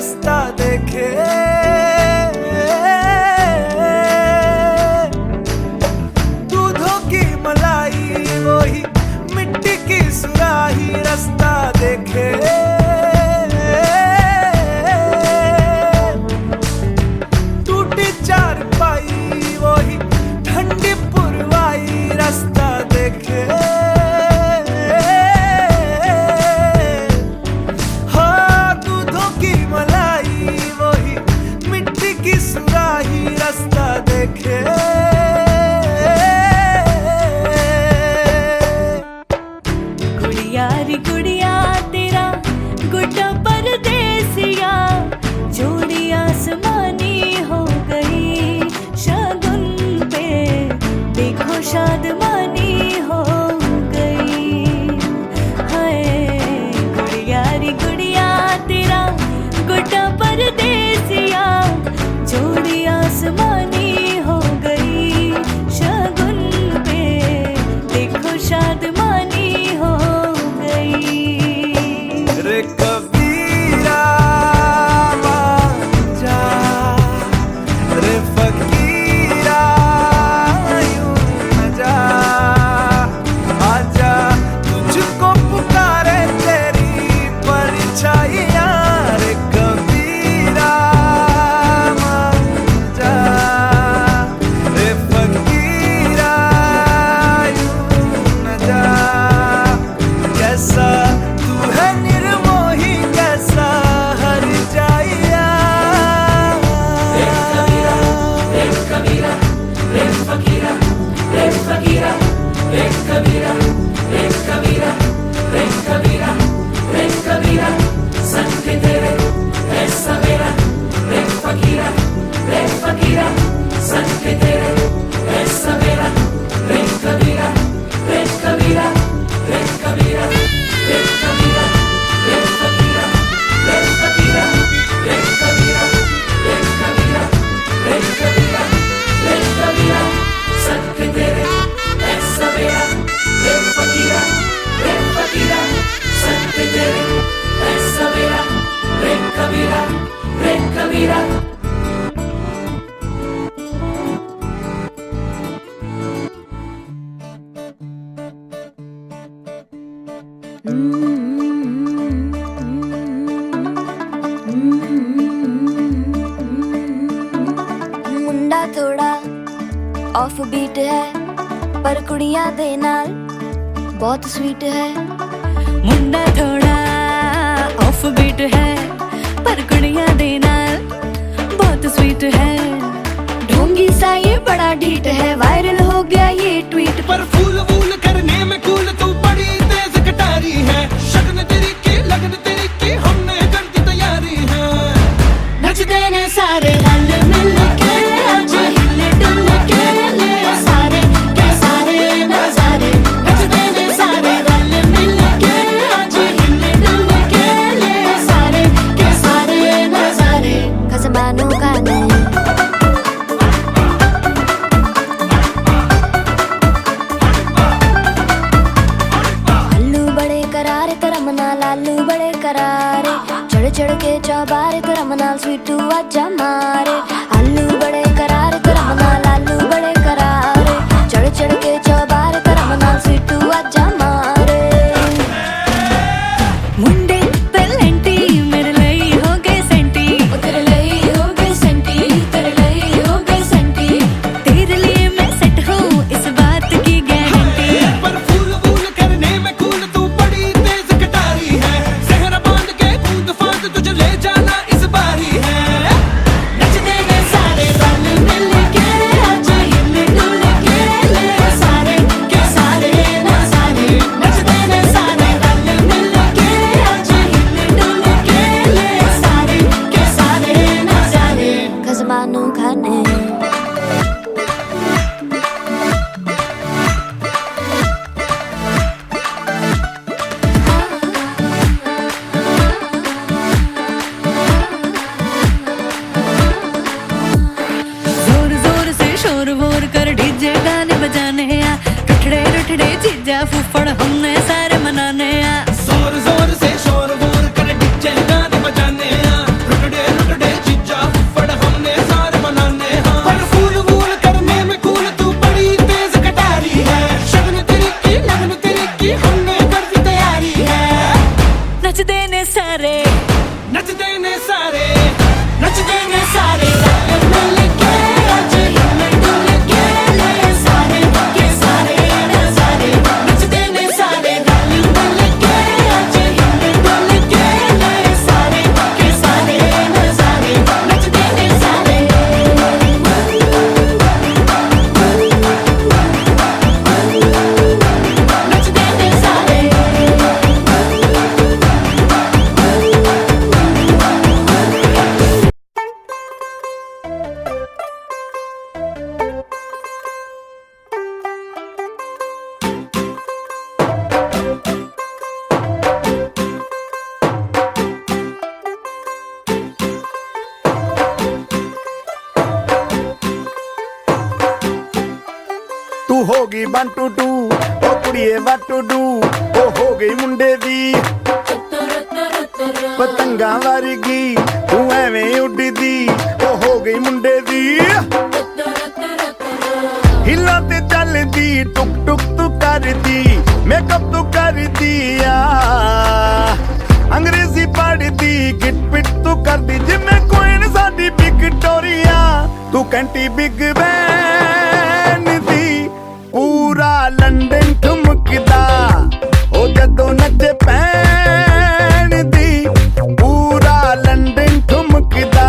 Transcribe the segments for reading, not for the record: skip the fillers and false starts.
रास्ता देखे। दूधों की मलाई वही मिट्टी की सुराही रास्ता देखे। टूटी चारपाई वही ठंडी पुरवाई रास्ता देखे। रास्ता देखे। गुड़िया रे गुड़िया तेरा गुड्डा परदेसिया, जोड़ी आसमानी हो गई शगुन पे, देखो शादमानी हो गई। हाय गुड़िया रे गुड़िया तेरा गुड्डा परदेसिया, जोड़ी आसमानी हो गई शगुन पे, देखो शादमानी हो गई। रे कबीरा जा, रे फकीरा यूं न जा, आजा तुझको पुकारे तेरी परछाइयां। रे कबीरा मुंडा थोड़ा ऑफ बीट है, पर कुड़ियां दे नाल बहुत स्वीट है। मुंडा थोड़ा ऑफ बीट है, पर कुड़ियां दे नाल बहुत स्वीट है। ढोंगी सा ये बड़ा ढीठ है, वायरल हो गया ये ट्वीट। पर फूल वूल करने में कूल तू बड़ी तेज कटारी है। शगन तेरी की लगन तेरी की हमने कर दी तैयारी है। नच देने सारे रल मिल के, आज हिल डुल के ले सारे के सारे नजारे। नच देने सारे रल मिल के, आज हिल डुल के ले सारे के सारे नजारे। खसमानों का नहीं लालू बड़े करारे, चढ़ चढ़ के चौबारे तरम नाल स्वीटू आजा मारे। आलू बड़े करारे तरम नाल लालू बड़े करारे, चढ़ चढ़ के चौबारे तरम नाल स्वीटू आजा मारे। मुंडे पलेंटी मेरे लिए हो गए सेंटी, तेरे लिए हो गए सेंटी, तेरे लिए हो गए सेंटी। तेरे लिए मैं सेट हूँ इस बात की गारंटी। पर फूल वूल करने में कूल तू बड़ी तेज कटारी है। जहरा बांध के कूद फांद तुझे ले जाना इस बारी है। नच देने सारे रल मिल के, आज हिल डुल के ले सारे के सारे नजारे। नच देने सारे रल मिल के, आज हिल डुल के ले सारे के सारे नजारे। खजमानू खाने जोर जोर से शोर वोर कर डीजे गाने बजाने आ, रुठड़े रुठड़े जीजा फूफड़ हमने सारे मनाने आ। जोर जोर से शोर वोर कर डीजे गाने बजाने आ, रुठड़े ਹੋ ਗਈ 1 2 2 ਉਹ ਕੁੜੀਏ what to do ਉਹ ਹੋ ਗਈ ਮੁੰਡੇ ਦੀ ਪਤੰਗਾਂ ਵਰਗੀ ਤੂੰ ਐਵੇਂ ਉੱਡਦੀ ਉਹ ਹੋ ਗਈ ਮੁੰਡੇ ਦੀ ਹਿੱਲਾਂ ਤੇ ਚੱਲਦੀ ਟੁਕ ਟੁਕ ਤੂੰ ਕਰਦੀ ਮੇਕਅਪ ਤੂੰ ਕਰਦੀ ਆ ਅੰਗਰੇਜ਼ੀ ਪੜ੍ਹਦੀ ਗਿਟ ਪਿਟ ਤੂੰ ਕਰਦੀ ਜਿਵੇਂ ਕੁਈਨ ਸਾਡੀ ਵਿਕਟੋਰੀਆ ਤੂੰ ਕੰਟੀ ਬਿਗ ਬੈਨ ਦੀ ਪੂਰਾ ਲੰਡਨ ਠੁਮਕਦਾ ਉਹ ਜਦੋਂ ਨੱਚੇ ਪੈਣ ਦੀ ਪੂਰਾ ਲੰਡਨ ਠੁਮਕਦਾ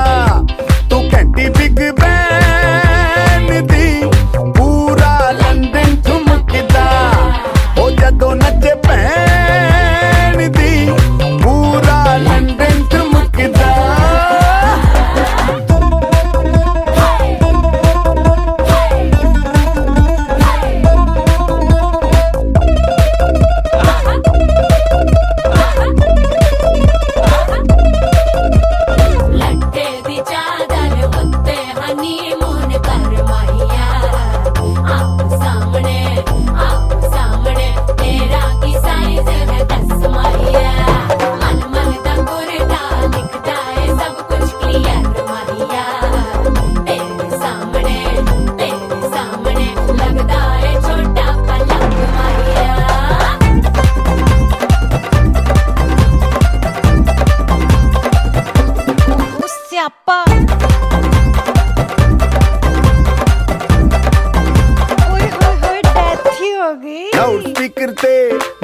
ਤੂੰ ਕੰਟੀ ਬਿਗ ਬੈਨ ਦੀ ਪੂਰਾ ਲੰਡਨ ਠੁਮਕਦਾ ਉਹ ਜਦੋਂ ਨੱਚੇ ਪੈਣ ਦੀ ਪੂਰਾ ਲੰਡਨ ਠੁਮਕਦਾ ਲੱਟੇ ਦੀ ਚਾਦਰ ਉੱਤੇ ਹਨੀਮੂਨ ਕਰ ਮਾਹੀਆ ਆਪ ਸਾਹਮਣੇ ਤੇਰਾ ਕੀ ਸਾਈਜ਼ ਹੈ ਦੱਸ ਮਾਹੀਆ ਮਨ ਮਨ ਦਾ ਗੁਰਦਾ ਦਿਖਦਾ ਏ ਸਭ ਕੁਝ ਕਲੀਅਰ ਮਾਹੀਆ ਤੇਰੇ ਸਾਹਮਣੇ ਲੱਗਦਾ ਏ ਛੋਟਾ ਪਲਕ ਮਾਹੀਆ ਸਿਆਪਾ ਓਏ ਹੋਏ ਹੋਏ ਡੈਥ ਹੀ ਹੋ ਗਈ ਲਾਊਡ ਸਪੀਕਰ ਤੇ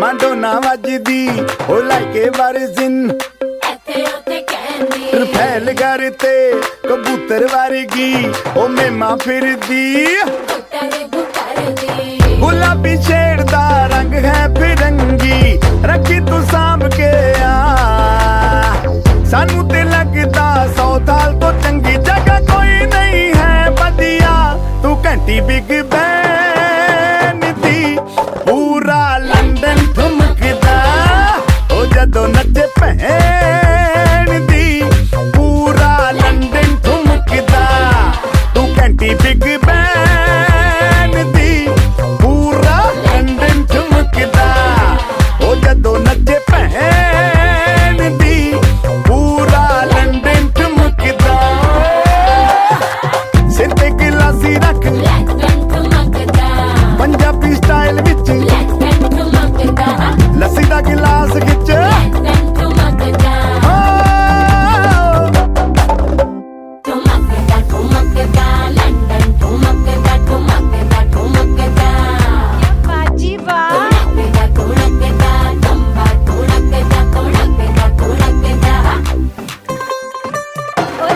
ਮਾਂਡੋਨਾ ਵੱਜਦੀ ਉਹ ਲਾਈਕੇ ਵਾਰਿਜ਼ਨ ਇੱਥੇ ਉੱਥੇ ਕਹਿੰਦੀ ਰਫੈਲ ਘਰ ਤੇ ਕਬੂਤਰ ਵਰਗੀ ਉਹ ਮੇਮਾ ਫਿਰਦੀ ਗੁੱਟਰ ਦੀ ਗੁਲਾਬੀ ਸ਼ੇਡ ਦਾ ਰੰਗ ਹੈ ਫਿਰੰਗੀ ਰੱਖੀ ਤੂੰ ਸਾਂਭ ਕੇ ਆ ਸਾਨੂੰ ਤੇ ਲੱਗਦਾ 100 ਸਾਲ ਤੋਂ ਚੰਗੀ ਜਗ੍ਹਾ ਕੋਈ ਨਹੀਂ ਹੈ ਵਧੀਆ ਤੂੰ ਘੰਟੀ ਬਿਗ ਬੈਨ ਦੀ ਪੂਰਾ ਲੰਡਨ ਠੁਮਕਦਾ ਉਹ ਜਦੋਂ ਨੱਚੇ ਭੈਣ ਦੀ ਪੂਰਾ ਲੰਡਨ ਠੁਮਕਦਾ ਤੂੰ ਘੰਟੀ ਬਿਗ ਬੈਨ ਦੀ ਪੂਰਾ ਲੰਡਨ ਠੁਮਕਦਾ ਉਹ ਜਦੋਂ ਨੱਚੇ ਭੈਣ ਦੀ ਪੂਰਾ ਲੰਡਨ ਠੁਮਕਦਾ ਸਿਰ ਤੇ ਗਿਲਾਸੀ ਰੱਖ ਲੰਡਨ ਠੁਮਕਦਾ ਪੰਜਾਬੀ ਸਟਾਈਲ ਵਿੱਚ ਲੰਡਨ ਠੁਮਕਦਾ ਲੱਸੀ ਦਾ ਗਿਲਾਸ ਖਿੱਚ ਲੰਡਨ ਠੁਮਕਦਾ ਠੁਮਕਦਾ ਲੰਡਨ ਠੁਮਕਦਾ ਬਾਜੀ ਵਾਹ ਠੁਮਕਦਾ ਤੰਬਾ ਠੁਮਕਦਾ ਓਏ ਓਏ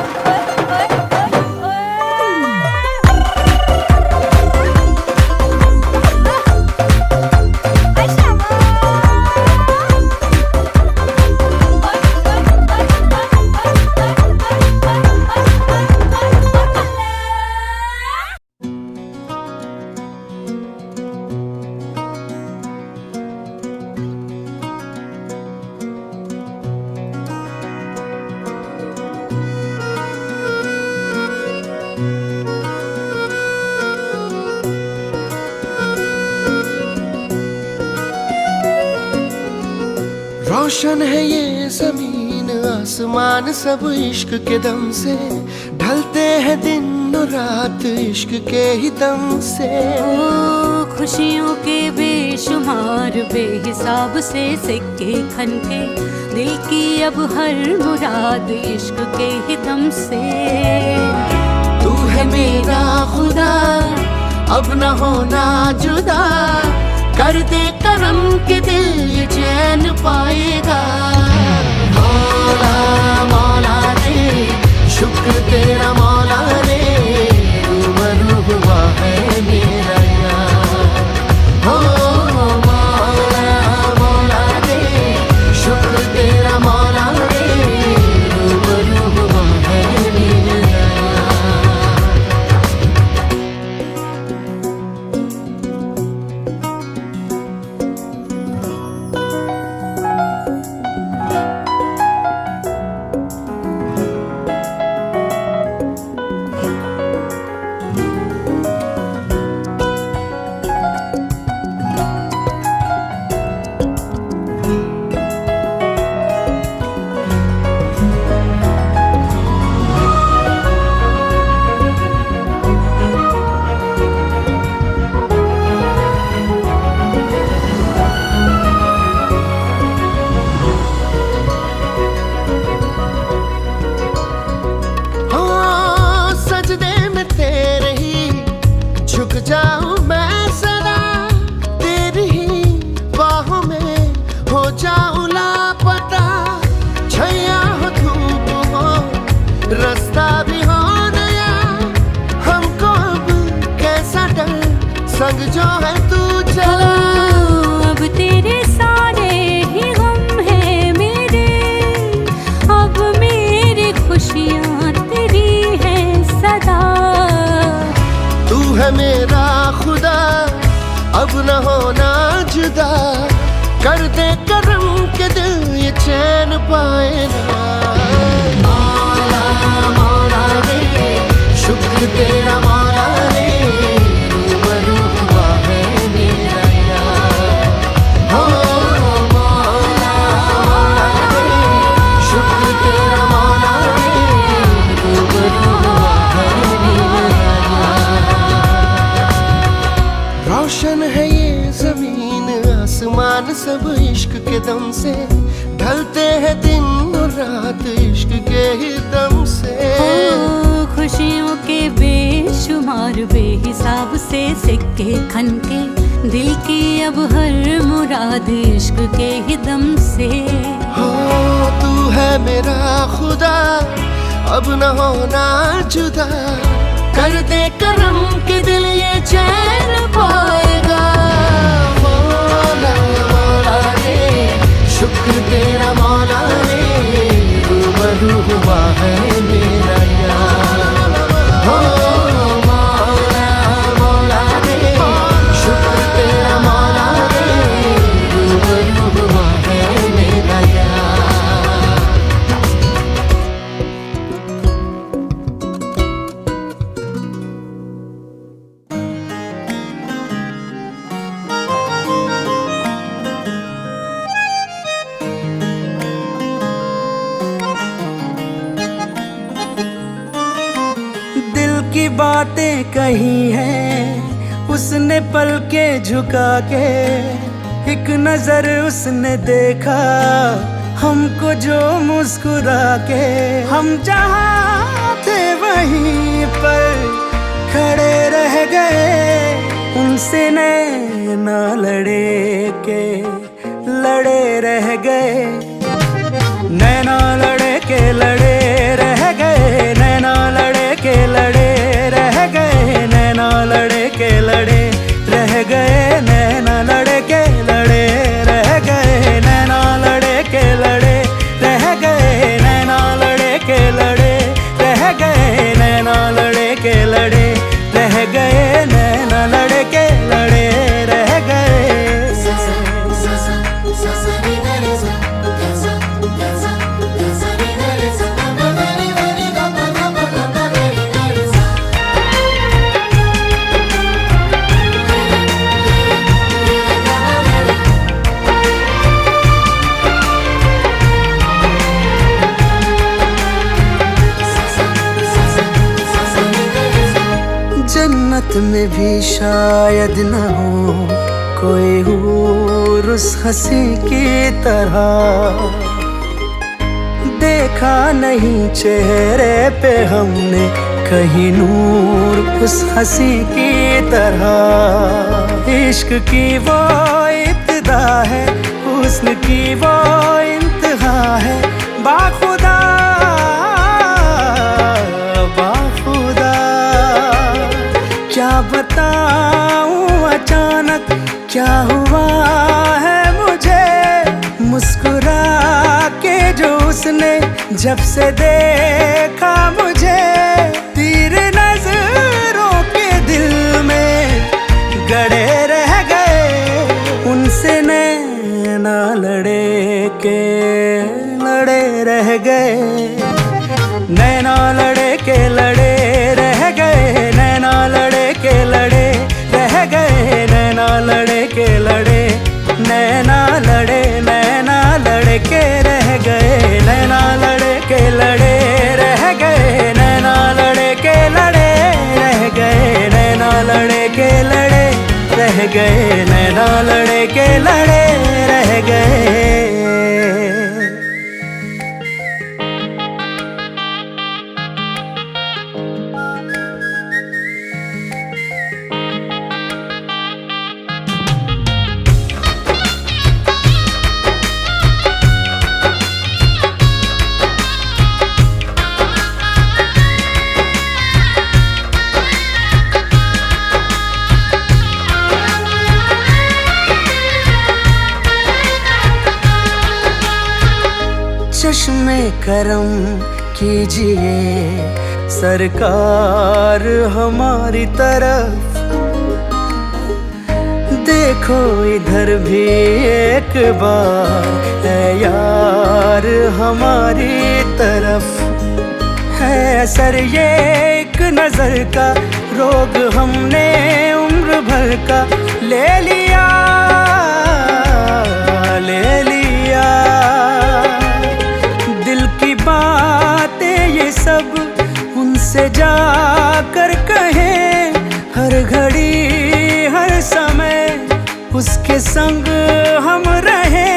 रोशन है ये जमीन आसमान सब इश्क के दम से ढलते हैं दिन और रात इश्क के ही दम से खुशियों के बेशुमार बेहिसाब से सिक्के खनके दिल की अब हर मुराद इश्क के ही दम से तू है मेरा खुदा अब न होना जुदा कर दे करम के दिल ये चैन पाएगा मौला मौला रे शुक्र तेरा मौला रे रूबरू हुआ है मेरा यार हो मौला मौला रे शुक्र तेरा मौला रे रूबरू हुआ है मेरा यार रास्ता भी हो नया हमको अब कैसा डर, संग जो है तू चल। अब तेरे सारे ही गम है मेरे, अब मेरी खुशियाँ तेरी है सदा। तू है मेरा खुदा, अब न होना जुदा, कर दे करम के दिल ये चैन पाए ना। मौला मौला रे, शुक्र तेरा मौला रे, रूबरू हुआ है मेरा यार। हो मौला मौला रे, शुक्र तेरा मौला रे, रूबरू हुआ है मेरा यार। रोशन है ये जमीन आसमान सब इश्क के दम से, ढलते हैं दिन और रात इश्क के ही दम से। खुशियों के बेशुमार बेहिसाब से सिक्के खनके, दिल की अब हर मुराद इश्क के ही दम से। हो तू है मेरा खुदा, अब न होना जुदा, कर दे करम के दिल ये चैन पाएगा। मौला मौला रे, शुक्र तेरा मौला रे, रूबरू हुआ है मेरा यार। हो मौला मौला रे, शुक्र तेरा मौला रे, रूबरू हुआ है मेरा यार। दिल की बातें कही हैं उसने पल के झुका के, एक नजर उसने देखा हमको जो मुस्कुरा के। हम जहाँ थे वहीं पर खड़े रह गए, उनसे नैना लड़े के लड़े रह गए। नैना लड़े के लड़े रह गए, नैना लड़े के लड़े रह गए, नैना लड़े के लड़े रह गए, नैना लड़े के लड़े रह गए, नैना लड़े के लड़े रह गए, नैना लड़े के लड़े रह गए, नैना लड़े के लड़े रह गए, नैना लड़े के लड़े रह गए। जन्नत में भी शायद न हो कोई हूर उस हंसी की तरह, देखा नहीं चेहरे पे हमने कहीं नूर उस हंसी की तरह। इश्क की वो इब्तिदा है, हुस्न की वो इंतहा है, बाखुदा बाखुदा। क्या बताऊं अचानक क्या हुआ है मुझे, मुस्कुरा के जो उसने जब से देखा मुझे, तीर नजरों के दिल में गड़े रह गए, उनसे नैना लड़े के लड़े रह गए। नैना लड़े के लड़े रह गए, नैना लड़े के लड़े रह गए, नैना लड़े के लड़े, नैना लड़े नैना लड़े के रह गए, नैना लड़े के लड़े रह गए, नैना लड़े के लड़े रह गए, नैना लड़े के लड़े रह गए, नैना लड़े के लड़े रह गए। करम कीजिए सरकार हमारी तरफ, देखो इधर भी एक बार है यार हमारी तरफ। है असर ये एक नजर का, रोग हमने उम्र भर का ले लिया, ले लिया। दिल की बातें ये सब उनसे जाकर कहें, हर घड़ी हर समय उसके संग हम रहे।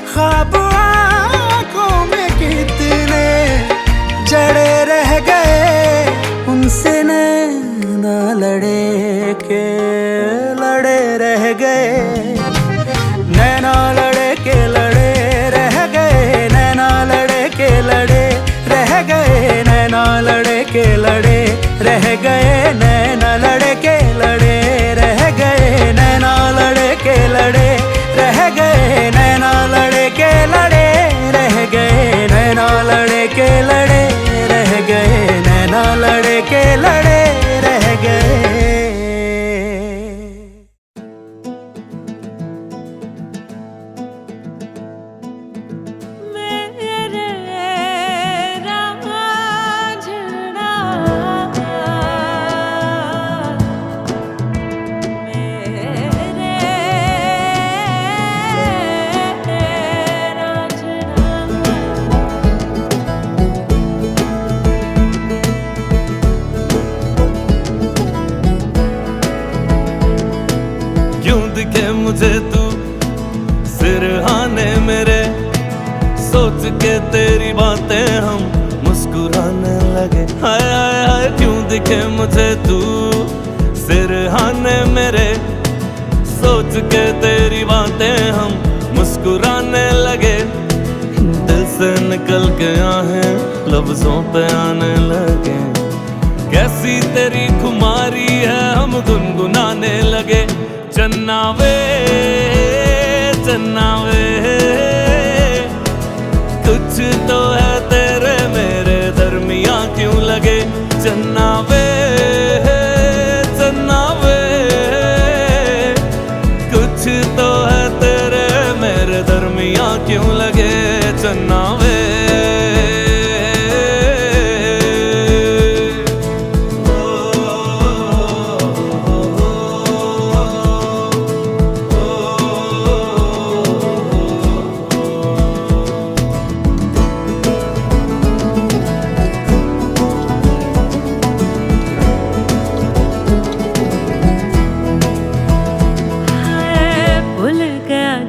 ख्वाब आँखों में कितने जड़े रह गए, उनसे नैना लड़े के लड़े रह गए, नैना लड़े के लड़े रह गए, नैना लड़े के लड़े रह गए, नैना लड़े के लड़े रह गए, नैना लड़े के लड़े रह गए, नैना लड़े के लड़े रह गए, नैना लड़े के लड़े रह गए, नैना लड़े के लड़े रह गए, नैना लड़े के लड़े रह गए। मुझे तू सिरहाने मेरे, सोच के तेरी बातें हम मुस्कुराने लगे। हाय हाय हाय क्यों दिखे मुझे तू सिरहाने मेरे, सोच के तेरी बातें हम मुस्कुराने लगे। दिल से निकल के आहें लफ्जों पे आने लगे, कैसी तेरी खुमारी है हम गुनगुनाने लगे। चन्ना वे कुछ तो है तेरे मेरे दरमियाँ क्यों लगे। चन्ना वे कुछ तो है तेरे मेरे दरमियाँ क्यों लगे। चन्ना वे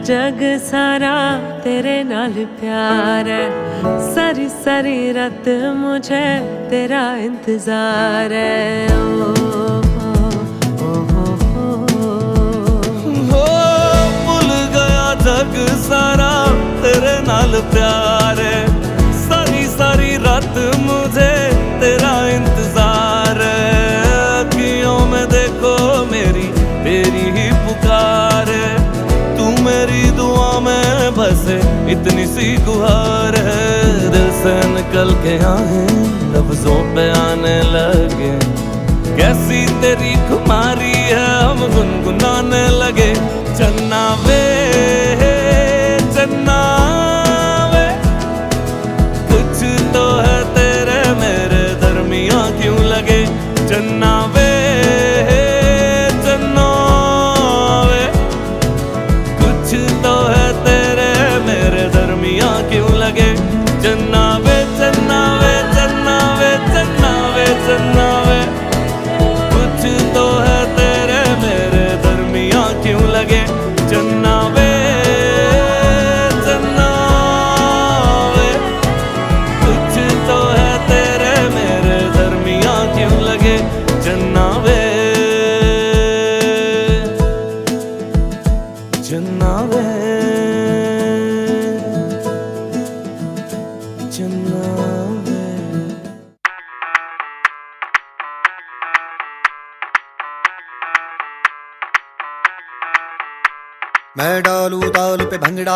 जग सारा तेरे नाल प्यार है, सारी सारी रात मुझे तेरा इंतजार है। ओ भूल गया जग सारा तेरे नाल प्यार है, सारी सारी रात मुझे तेरा इंतजार है। अखियों में देखो मेरी तेरी ही पुकार है, मेरी दुआ में बसे इतनी सी गुहार है। दिल से निकल के आहें लफ्जों पे आने लगे, कैसी तेरी खुमारी है हम गुनगुनाने लगे। चन्ना वे कुछ तो है तेरे मेरे दरमियाँ क्यों लगे। चन्ना वे क्यों लगे। चन्ना वे कुछ तो है तेरे मेरे दरमियाँ क्यों लगे। चन्ना वे कुछ तो है तेरे मेरे दरमियाँ क्यों लगे। चन्ना वे मैं डालू ताल पे भंगड़ा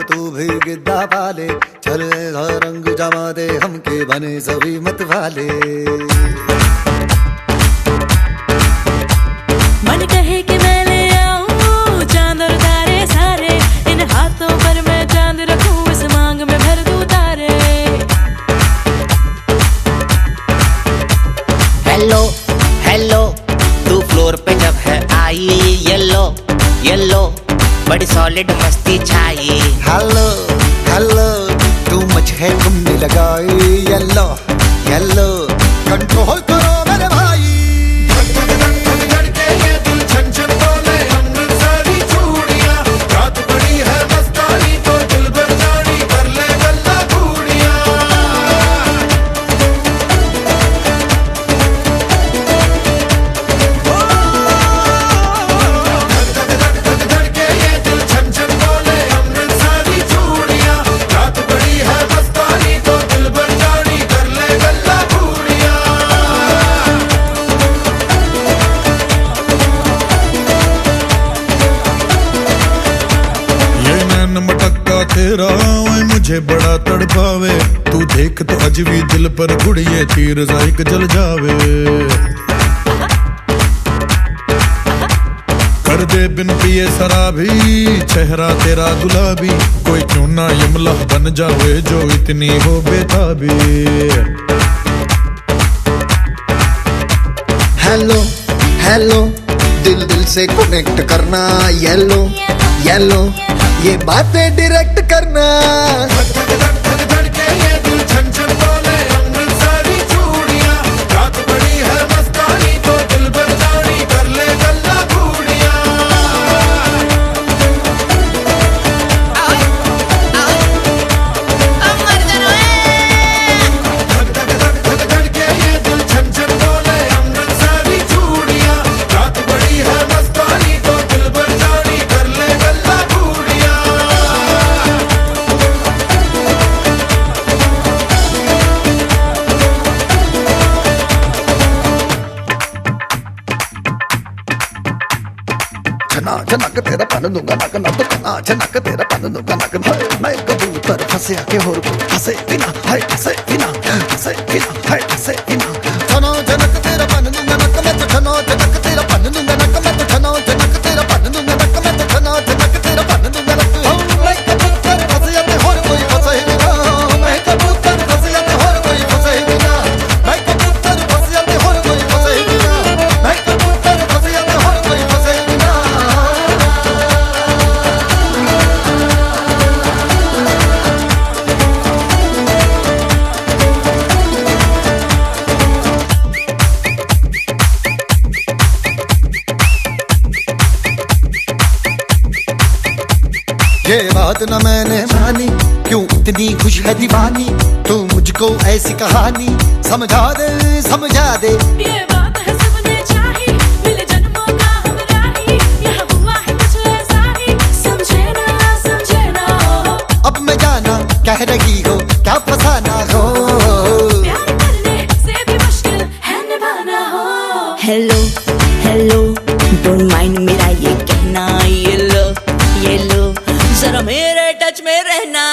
तू भी गिद्दा पाले, चले ऐसा रंग जमा दे हमके बने सभी मत वाले। मन कहे कि मैं ले आऊं चांद और तारे सारे, इन हाथों पर मैं चांद रखूं, इस मांग में भर दूं तारे। हेलो हेलो तू फ्लोर पे जब है आई, येलो येलो बड़ी सॉलिड मस्ती छाई। हेलो हेलो तू मच है तुमने लगाई, येलो येलो कंट्रोल करो मेरे भाई। तेरा ओए मुझे बड़ा तड़पावे, तू देख तो अज भी दिल पर गुड़िए तीर जाइक जल जावे। कर दे बिन पिए शराबी चेहरा तेरा गुलाबी, कोई क्यों ना यमला बन जावे जो इतनी हो बेताबी। हेलो हेलो दिल दिल से कनेक्ट करना, येलो येलो ये बातें डायरेक्ट करना। झनक तेरा पन दूंगा नक नक कना, झनक तेरा पन दूंगा नक। मैं कबूतर फंसे आके होर को फंसे बिना, हाय फंसे बिना, फंसे बिना, हाय फंसे बिना। झनो झनक तेरा पन दूंगा नक मैं तो, झनो झनक तेरा पन दूंगा नक मैं तो, झनो झनक तेरा पन दूंगा नक मैं तो, झनो झनक तेरा पन दूंगा नक। मैं कबूतर फंसे आके होर कोई फंसे बिना, मैं कबूतर फंसे आके होर कोई फंसे बिना, मैं कबूतर फंसे आके होर कोई फंसे बिना, मैं कबूतर फंसे आके होर कोई फंसे बिना। ये बात न मैंने मानी, क्यों इतनी खुश है दीवानी, तू मुझको ऐसी कहानी समझा दे समझा दे। ये बात है सबने चाही, मिले जन्मों का हम राही, यहाँ हुआ है कुछ ऐसा ही, समझे ना हो। अब मैं जाना कह रही हो क्या फसाना हो, प्यार करने से भी मुश्किल है निभाना हो। हेलो हेलो डोंट माइंड मेरा ये कहना, ये लो जरा मेरे टच में रहना।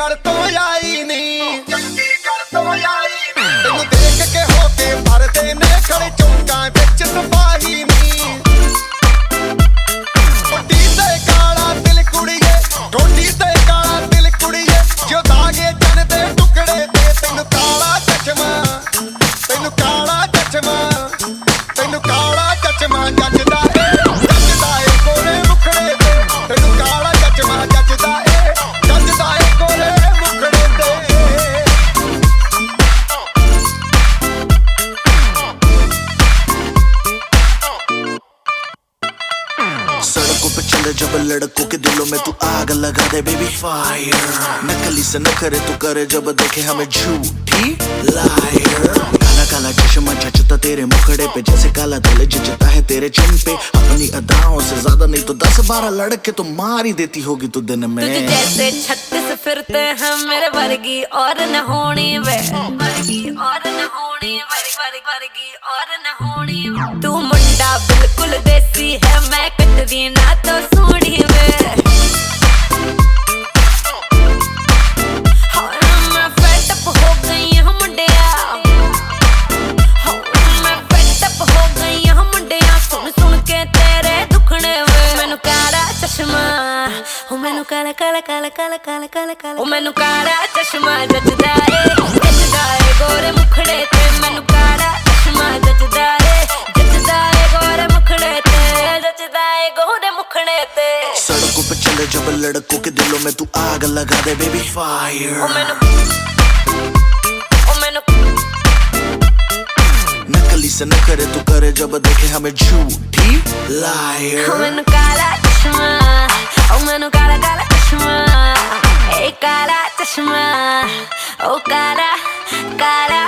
चंडीगढ़ तो आई नहीं, तेनू देख के होके भरदे ने खड़े चौंकां विच सिपाही नी। ठोडी ते काला दिल कुड़िए, ठोडी ते काला दिल कुड़िए, जो दागे चन दे टुकड़े दे। तेनू काला चश्मा, तेनू काला चश्मा, तेनू काला चश्मा जचदा ए गोरे मुखड़े ते। तेनू काला चश्मा जचदा ए गोरे मुखड़े ते। सड़कों पे चले जब लड़कों के दिलों में तू आग लगा दे बेबी फायर। नकली से न करे तू करे जब देखे हमें झूठी लायर। काला काला चश्मा जचता तेरे मुखड़े पे जैसे काला दिल जचता है तेरे चिन पे। अपनी अदाओं से ज्यादा नहीं तो 10-12 लड़के तो मार ही देती होगी तू दिन में। तुझे जैसे 36 फिरते हैं मेरे वर्गी और न होनी वे, वर्गी और न होनी, वर्गी और न होनी। तू मुंडा बिल्कुल देसी है, मैं कटरीना तो सोनी वे। मैं फेड अप हो गई हूँ मुंडिया, मैं फेड अप हो गई हूँ मुंडिया। सुन सुन के तेरे दुखने वे। मैनू काला चश्मा, ओ मैनू काला काला काला काला काला काला काला, ओ मैनू काला चश्मा जचदा ए गोरे मुखड़े ते। मैनू काला चश्मा जचदा ए गोरे मुखड़े ते, जचदा ए गोरे मुखड़े ते। सड़कों पे चले जब लड़कों के दिलों में तू आग लगा दे बेबी फायर। नकली से न करे तू करे जब देखे हमें झूठी लायर। मैनू काला चश्मा, ओ मैनू काला काला चश्मा, ए काला चश्मा, ओ काला काला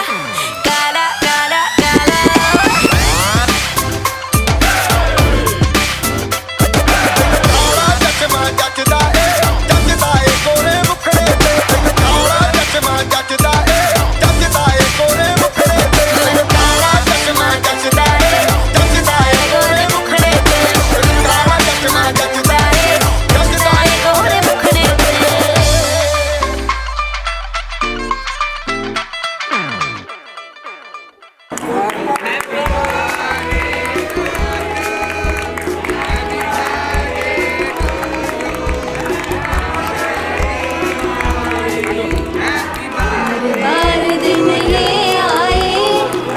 काला काला काला। काला चश्मा जचदा ए गोरे मुखड़े ते। काला चश्मा जचदा ए गोरे मुखड़े ते। काला चश्मा जचदा ए गोरे मुखड़े ते। काला चश्मा जचदा ए गोरे मुखड़े ते। बार दिन ये आए,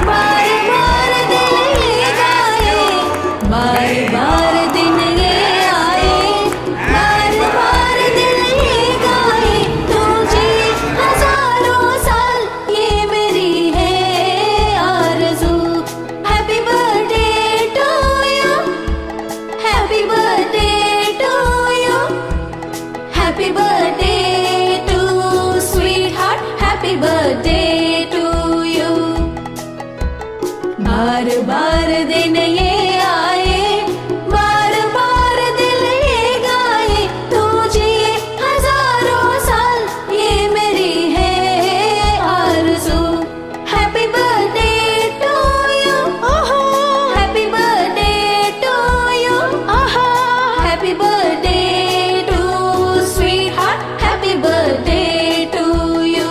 बार बार दिल ये गाए, बार बार दिन ये आए, बार बार दिल ये गाए। तुझे हजारों साल ये मेरी है आरज़ू। Happy birthday to you, happy birthday to you, happy birthday to sweetheart, happy birthday to you. बार बार दिन ये आए, बार बार दिल ये गाए। तुझे हजारों साल ये मेरी है आरज़ू। Happy birthday to you, happy birthday to you, happy birthday to sweetheart, happy birthday to you.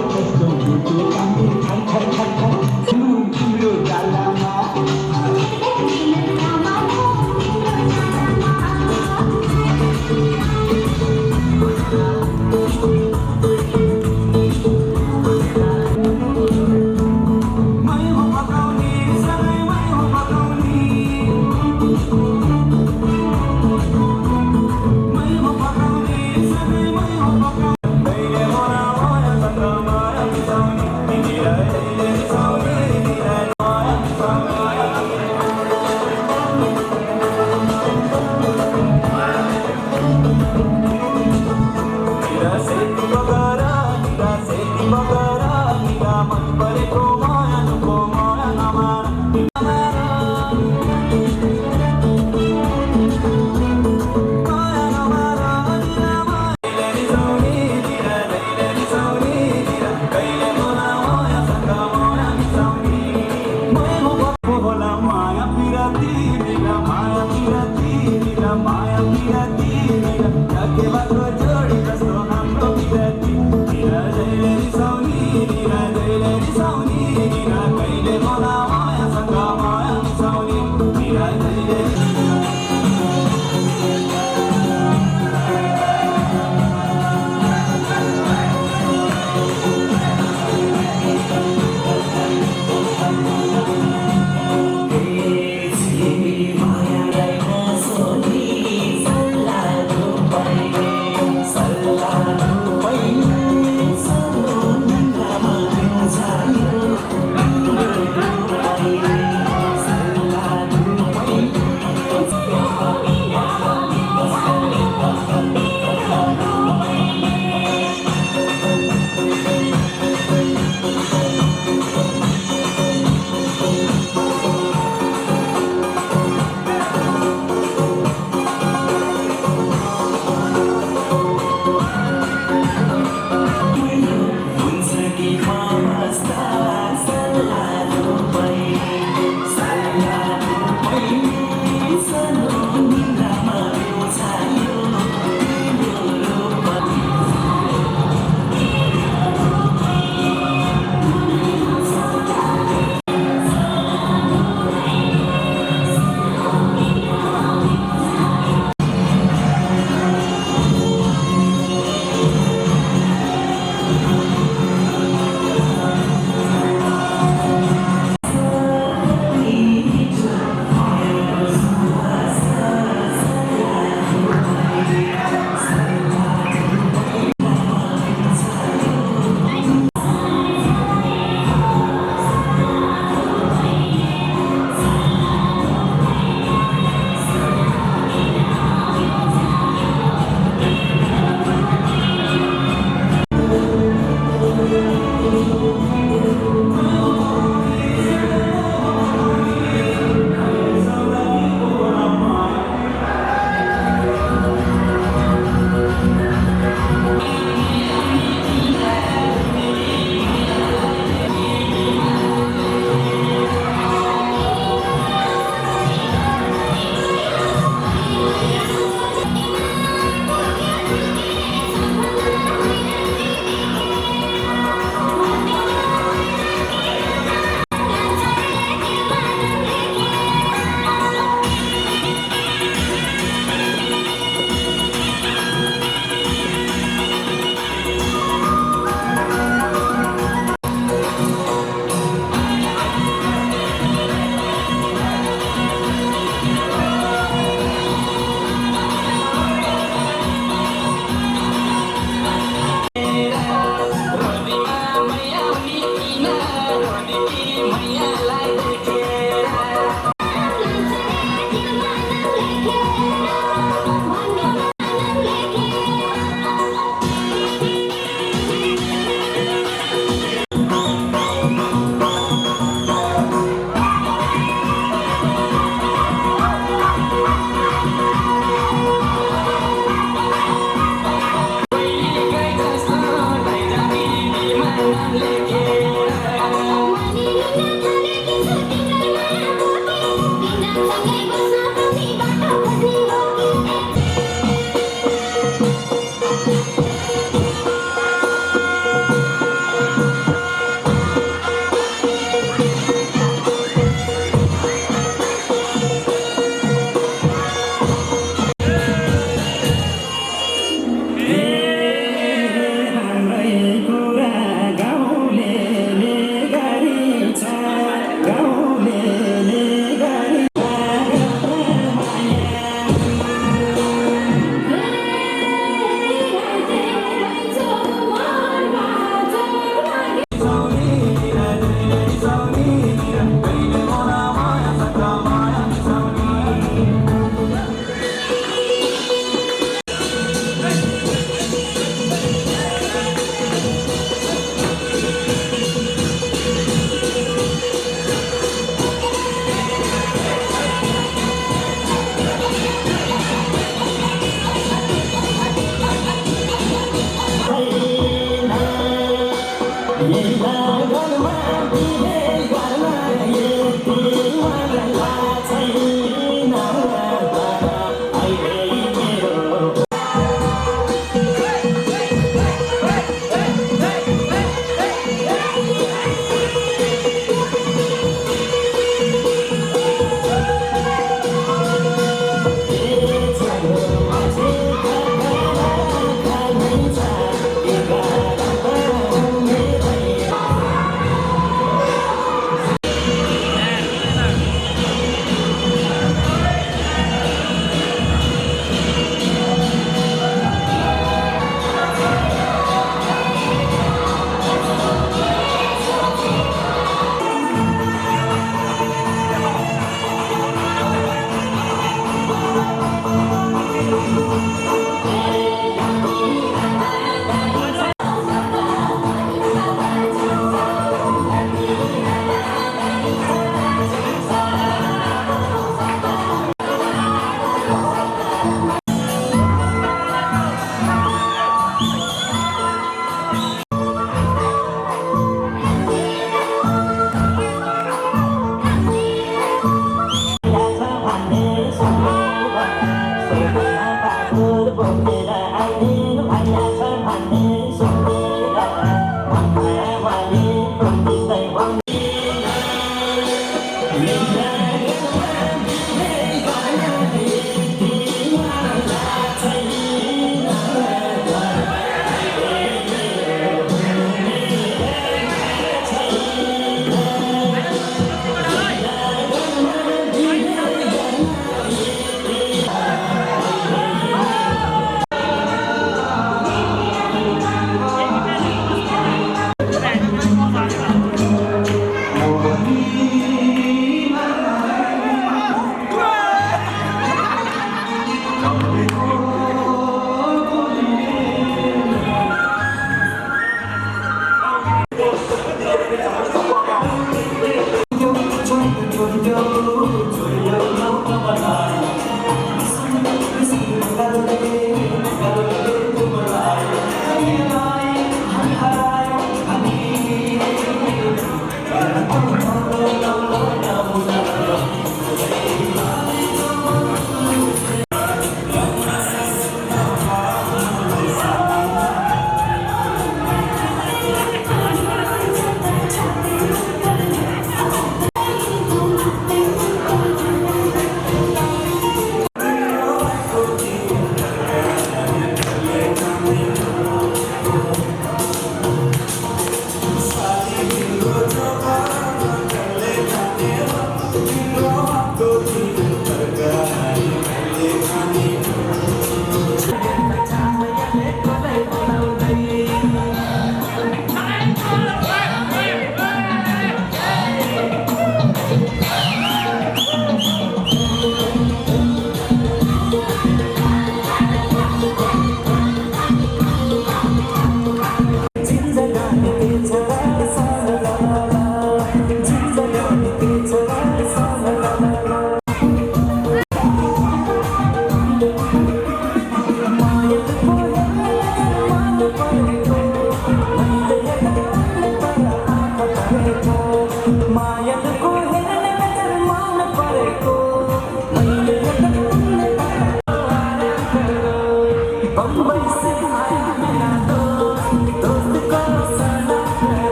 Hey,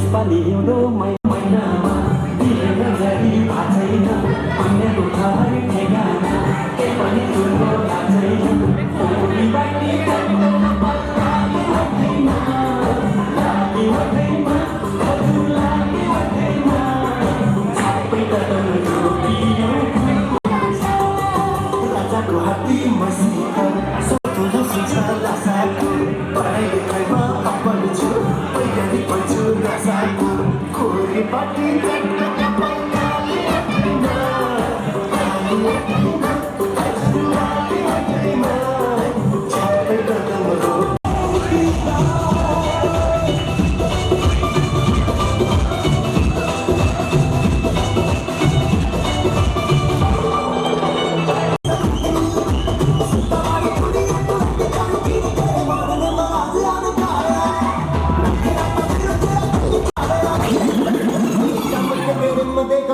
यसपालि हिउँदो महिनामा दिए नजरी छैन अन्यको घर ठेगाना के पनि ठुलो छैन ओली बाटी राजाको हात्ती मसित सोधो सुझाला साको पढाइ लेखाइमा अब्बल छु वैज्ञानिक बन्छु नसाको खोरी बाटी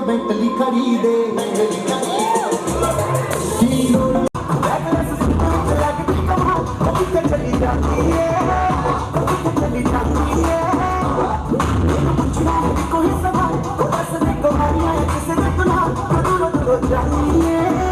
बेंटली खरीदे चली जाती है कोई सवाल हंसने को हरिया किसे देखना दूर जाती है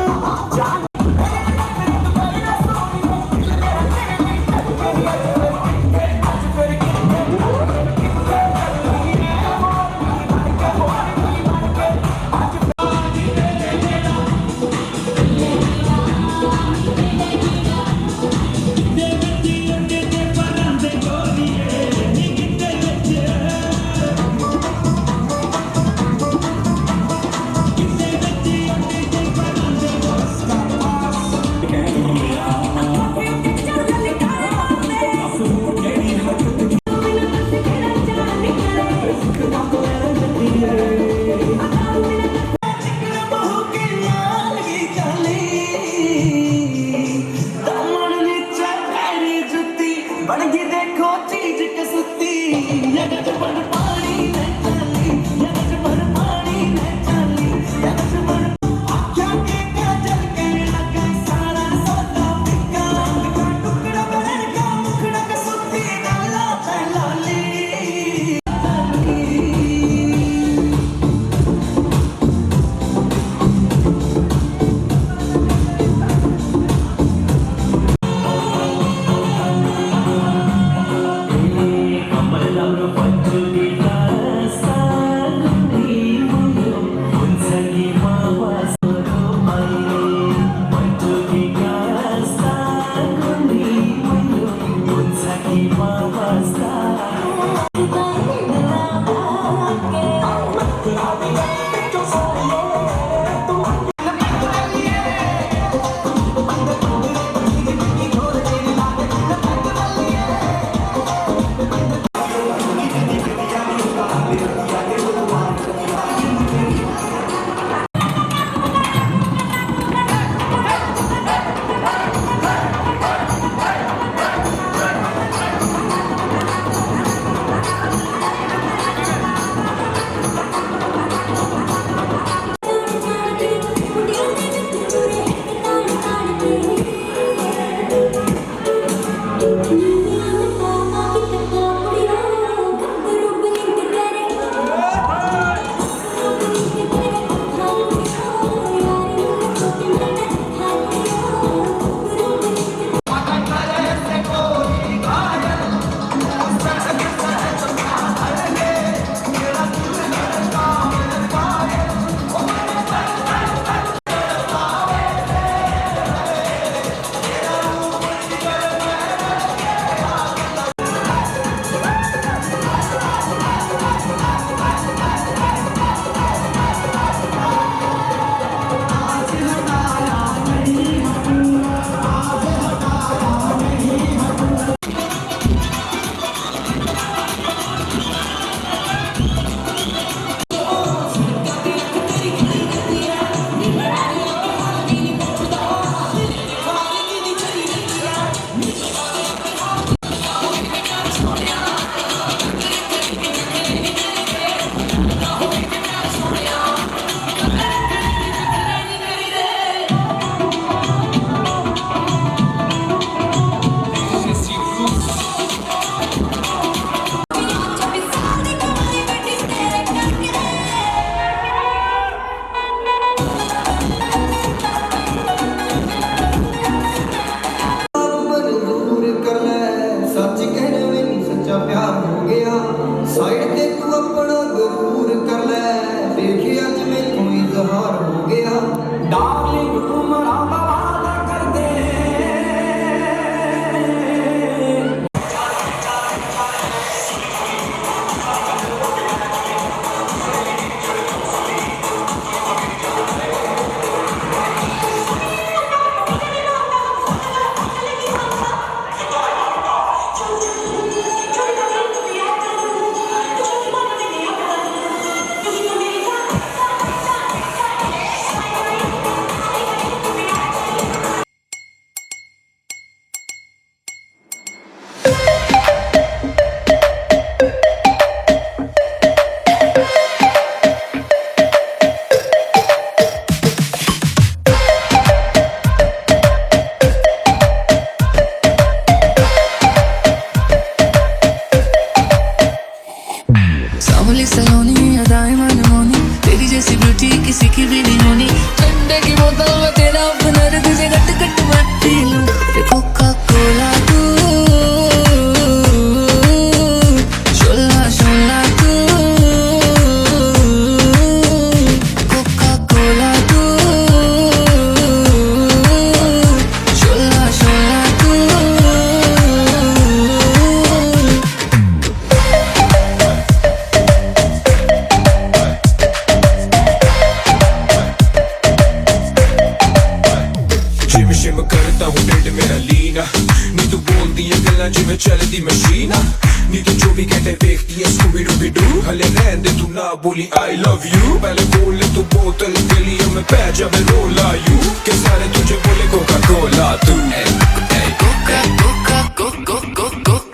But गया साइड ते तू अपना गरूर कर ले देखी अज में तू इजहार हो गया डार्लिंग उमरा वादा कर दे सांवली सलोनी अदाएं मनमोनी तेरी जैसी ब्यूटी किसी की भी नहीं होनी ठंडे की बोतल में तेरा अपना तुझे गट गट मैं पी लूं कोका कोला तू शोला शोला तू कोका कोला तू शोला शोला तू जिम शिम करता हूँ ढिड मेरा लीना नी तू बोलती है गल्ला जिमें चलती मशीना नी तू 24 घंटे देखती है स्कूबी डूबी डू हले रहन दे तू ना बोली आई लव यू पहले बोल ले तू बोतल गलियों में पै जावे रोला यू के सारे तुझे बोले कोका कोला तू कोका कोका कोका कोका